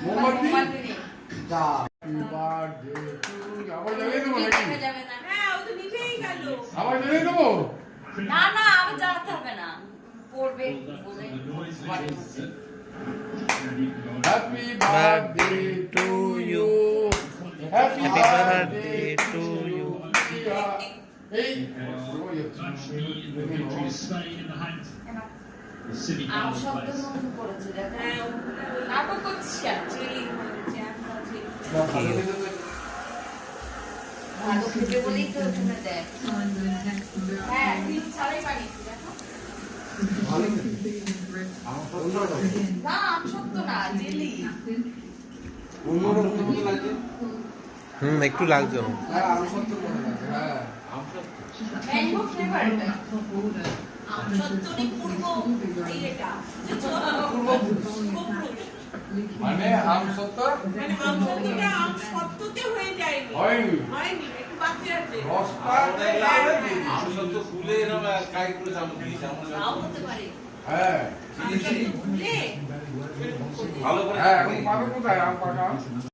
মোমবাতি যা happy birthday to you আবার জ্বালিয়ে দেবো নাকি যাবে না। হ্যাঁ ও তো নিভেই গেল। আবার জ্বালিয়ে দেবো না না আবার জ্বালাতে হবে না, পড়বে বলে। Happy birthday to you happy birthday to you এই আম শব্দ মনে পড়েছে, দেখো। হ্যাঁ নাটক করছিস কেন? চিলি হচ্ছে আমরা ঠিক। ভালো খেতে বলেই তো ওখানে দেয়। হ্যাঁ, ক্রিম ছাড়াই বানিয়েছি, দেখো। না, আম শব্দ না, জেলি। অন্যরকম মতো লাগে। একটু লাগছে। হ্যাঁ আম সত্য মনে লাগে। হ্যাঁ ম্যাঙ্গো ফ্লেভার এটা। আম সত্তরই পূর্ব এটা। মানে আম সত্য মানে আম সত্তরটা আম সত্তরতে হয়ে যায়নি। হয়নি হয়নি, একটু বাকি আছে। রসটা আম সত্য ফুলে এরকম কাই করে চামচ দিয়েছে নাও হতে পারে। হ্যাঁ আম সত্তর ফুলে ভালো করে হ্যাঁ এখন পাবে কোথায় আম পাকা